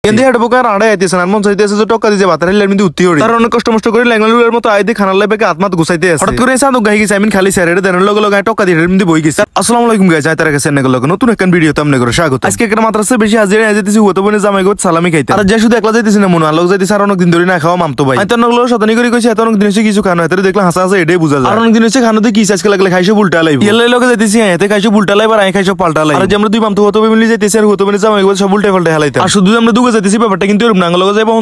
কিন্তু হেড বোকার আড়াই আইতেছে না মন চাইতেছে যে টক্কা দিয়ে বাতারে লেমিদি উত্তি হড়ি তার অনেক কষ্ট করে ল্যাঙ্গলুলের মতো আইদি খানার লাইবে আত্মাত গুছাইতে আছে হঠাৎ করে সাদক গাই গেছে আমি খালি স্যারের দেনের লগে লগে টক্কা দিয়ে লেমিদি বই গেছে। আসসালামু আলাইকুম গাইস, আই তারা গেছে নেগল লগে নতুন একটা ভিডিও তামনে করে স্বাগত। আজকে একটা মাত্রাসে বেশি হাজির আইতেছি হতো বনে জামাই গো সালামি খাইতে আর যে শুধু একলা যাইতেছি না মন আলোক যাইতেছে আর অনেক দিন ধরে না খাওয়া মামতো ভাই আইতার নগলো শতানি করে কইছে এত অনেক দিন হইছে কিছু খানো এতে দেখলাম হাসা হাসা এটাই বুঝা যায় আর অনেক দিন হইছে খানোতে কি আজকে লাগলে খাইছো উল্টা লাইব এলাই লগে যাইতেছি এতে খাইছো উল্টা লাইব আর আই খাইছো পাল্টা লাইব আর যে আমরা দুই মামতো হতো মিলি যাইতেছি আর হতো বনে জামাই গো সব উল্টা পাল্টা হেলাইতে আর শুধু আমরা দুগে যাইতেছি ব্যাপারটা কিন্তু এরকম নাঙ্গল লগে যাইবো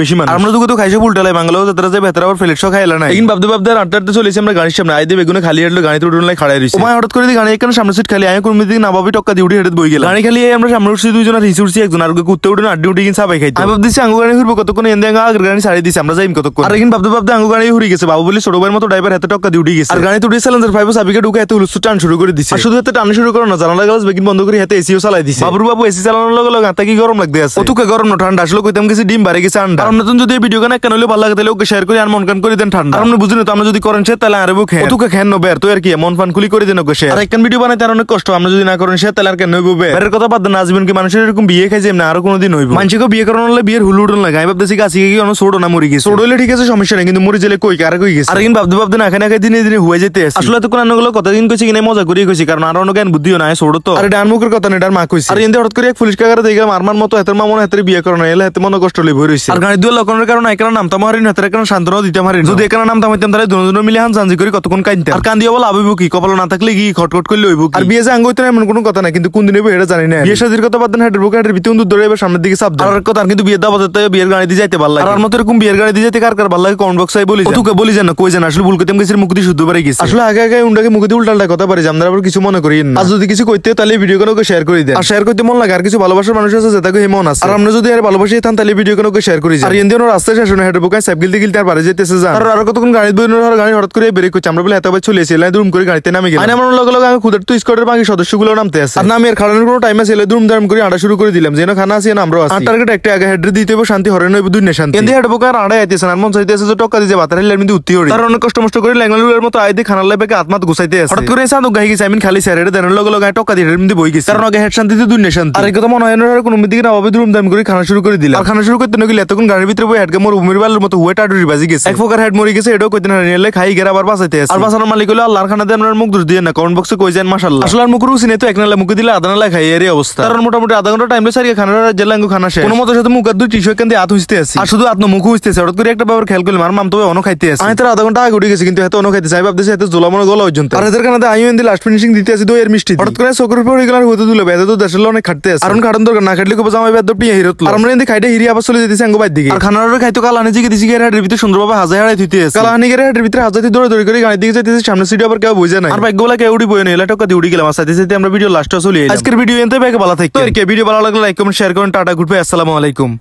বেশি মানুষ আমরা দুটো খাইছে উল্টা লাই বাংলাও যাত্রা যায় ভেতরে আবার ফ্লেট শো খাইলা না কিন্তু ভাবতে ভাবতে আটটাতে চলেছি আমরা গাড়ির সামনে আইদে বেগুনে খালি হাঁটলো গাড়িতে উঠুন লাই খাড়াই রইছে ওমায় হঠাৎ করে গাড়ি এখানে সামনে সিট খালি আয় কোন দিকে না ভাবি টক্কা দিয়ে উঠে হেঁটে বই গেল গাড়ি খালি আমরা সামনে উঠছি দুইজন আর হিসে উঠছি একজন আর কুত্তে উঠে আড্ডি উঠে কিন্তু সবাই খাইতে আমি ভাবতেছি আঙ্গু গাড়ি ঘুরবো কতক্ষণ এনে আগের গাড়ি ছাড়িয়ে দিছি আমরা যাইম কতক্ষণ আর কিন্তু ভাবতে ভাবতে আঙ্গু গাড়ি ঘুরে গেছে বাবু বলি ছোট ভাইয়ের মতো ড্রাইভার হাতে টক্কা দিয়ে উঠে গেছে আর গাড়ি উঠে সিলিন্ডার ফাইভ সাবিকে ঢুকে এত হুলস্থুল টান শুরু করে দিছে আর শুধু হাতে টান শুরু করে না জানালা গ্লাস বেকিং বন্ধ করে হাতে এসিও চালাই দিছে বাবু এসি চালানোর লগে লগে হাতে কি গরম লাগতে আছে অতুকে গরম না ঠান্ডা আসলে কইতাম কিছু ডিম বাড়ে গেছে আন্ডা আর নতুন যদি ভিডিও গান কেন হলে ভালো লাগে তাহলে ওকে শেয়ার করে আর মন কান করে দেন ঠান্ডা আপনি বুঝুন তো আমরা যদি করেন সে তাহলে আর বুক ওকে খেন নবে আর তো আর কি মন ফান খুলি করে দেন ওকে শেয়ার আর একটা ভিডিও বানাইতে আর অনেক কষ্ট আমরা যদি না করেন সে তাহলে আর কেন হইবে বেরের কথা বাদ দেন আজীবন কি মানুষের এরকম বিয়ে খাইছে না আর কোনোদিন হইব মানুষকে বিয়ে করানো হলে বিয়ের হুল উঠন লাগে আমি ভাবতেছি গাছি কি অন্য ছোট না মরি গেছে ছোট হলে ঠিক আছে সমস্যা নেই কিন্তু মরি জেলে কই কার কই গেছে আর কিন্তু ভাবতে ভাবতে না এখানে দিনে দিনে হয়ে যেতে আছে আসলে তো কোন অন্যগুলো কতদিন কইছি কিনা মজা করি কইছি কারণ আর অন্য জ্ঞান বুদ্ধিও নাই ছোট তো আর ডান মুখের কথা নেই ডার মা কইছে আর এনতে হঠাৎ করে এক পুলিশ কাকারে দেখলাম মারমার মতো এত মামন হাতে বিয়ে করানো এলে এত মনে কষ্ট লই ভই রইছে আর গাড়ি দুই লক্ষণের কারণে এখানে নাম তামারিন হাতের এখানে শান্তনাও দিতে পারি যদি এখানে নাম তামাইতাম তাহলে দুজন মিলে হান জানজি করে কতক্ষণ কাইনতে আর কান্দিয়া বলা আবিবু কি কপাল না থাকলে কি খটখট করলে হইব আর বিয়ে যে আঙ্গ হইতে এমন কোনো কথা না কিন্তু কোন দিন হইব এটা জানি না বিয়ে শাদীর কথা বাদ দেন হেডের বুকে হেডের ভিতরে দূর দৌড়াইবে সামনের দিকে চাপ দেওয়ার কথা কিন্তু বিয়ের দাওয়াতে বিয়ের গাড়ি দিয়ে যাইতে ভালো লাগে আর মত এরকম বিয়ের গাড়ি দিয়ে যাইতে কার কার ভালো লাগে কমেন্ট বক্সে বলি তোকে বলি জানো কই জানো আসলে ভুল করতে গেছি মুখ দিয়ে শুদ্ধ পারে গেছি আসলে আগে আগে উন্ডাকে মুখ দিয়ে উল্টালটা কথা পারি আমরা আবার কিছু মনে করি না আর যদি কিছু কইতে তাহলে ভিডিও কোনোকে শেয়ার করে দেন আর শেয়ার করতে মন লাগে আর কিছু ভালোবাসার মানুষ আছে যেটাকে মন আছে আর আমরা যদি আর ভালোবাসি থান তাহলে ভিডিও কোনোকে শেয়ার করি আর এন্দিনো রাস্তায় শেষ না হেডের বুকে সাইকেল দিয়ে গিলতে আর পারে যেতেছে যা আর কতক্ষণ গাড়ি বইনোর গাড়ি হঠাৎ করে ব্রেক করছে আমরা বলে এত ভাই চলে এসে দুম করে গাড়িতে নামে গেলাম আমার লগে লগে আমি খুদের তো স্কোয়াডের বাকি সদস্যগুলো নামতে আছে আর নামে আর খাড়ানোর কোনো টাইম আছে দুম দাম করে আড়া শুরু করে দিলাম যেন খানা আছে না আমরা আছি টার্গেট একটা আগে হেডে দিতে হবে শান্তি হরে নইব দুই না শান্তি এন্দি হেড বোকার আড়াই আইতেছে না মন চাইতেছে যে টক্কা দিয়ে বাতারে লেমিদি উত্তি হড়ি তার অনেক কষ্ট করে ল্যাঙ্গলুলের মতো আইদি খানার লাইবে আত্মাত গুছাইতে আছে হঠাৎ করে সাদক গাই গেছে আমি খালি স্যারের দেনের লগে লগে টক্কা দিয়ে লেমিদি বই গেছে কারণ আগে হেড শান্তিতে দুই না শান্তি আর এই কথা মনে হয় না কোনো দিকে না ভাবে দুম দাম করে খানা শুরু করে দিলাম আর খানা শুরু করতে নগিলে এতক্ষণ গাড়ির ভিতরে বই হেডকে মোর উমির বালের মতো হুয়ে টাডুরি বাজি গেছে এক ফোকার হেড মরি গেছে এটাও কইতে না নিলে খাই গেরা আবার বাঁচাইতে আছে আর বাঁচানোর মালিক হলো আল্লাহর খানা দিয়ে আপনার মুখ দূর দিয়ে না কমেন্ট বক্সে কই যান মাশাআল্লাহ আসলে আর মুখ রুচি নেই তো এক নালা মুখে দিলে আধা নালা খাই এর অবস্থা কারণ মোটামুটি আধা ঘন্টা টাইম সারিয়ে খানার জেলাঙ্গু খানা শেষ কোনো মতো সাথে মুখ আর দুই টিস্যু এখান দিয়ে হাত হুইতে আছে আর শুধু আত্ম মুখ হুইতে আছে হঠাৎ করে একটা ব্যাপার খেয়াল করলাম আর মাম তবে অন্য খাইতে আছে আমি তার আধা ঘন্টা আগে উঠে গেছি কিন্তু এত অন্য খাইতে চাই ভাবতেছি এত জোলা মনে গলা পর্যন্ত আর এদের কানাতে আইও এন্দি লাস্ট ফিনিশিং দিতে আছে দইয়ের মিষ্টি হঠাৎ করে চোখের উপর হয়ে গেল আর হতে দিল বেদে তো দেশের অনেক খাটতে আছে আর কারণ দরকার না খাটলে কবে জামাই বেদ টিয়া হিরত আর আমরা এন্দি খাইতে হিরি আবার চলে যেতেছি আঙ্গো বাইর দিকে আর খানার খাইতো কাল আনে জিগে দিছি হেডের ভিতরে সুন্দরভাবে হাজার হাজার থুইতে আছে কাল আনে হেডের ভিতরে হাজার দৌড়ে দৌড়ে করে গাড়ি দিকে যাইতেছে সামনে সিটি আবার কেউ বুঝে না আর ভাগ্যবলা কেউ উড়ি বই না এলা টক্কা দিয়ে উড়ি গেলাম সাথে সাথে আমরা ভিডিও লাস্টে চলে এলাম আজকের ভিডিও এনতে ভালো থাকতো আর কি ভিডিও ভালো লাগলে লাইক কমেন্ট শেয়ার করুন টাটা গুড বাই আসসালামু আলাইকুম।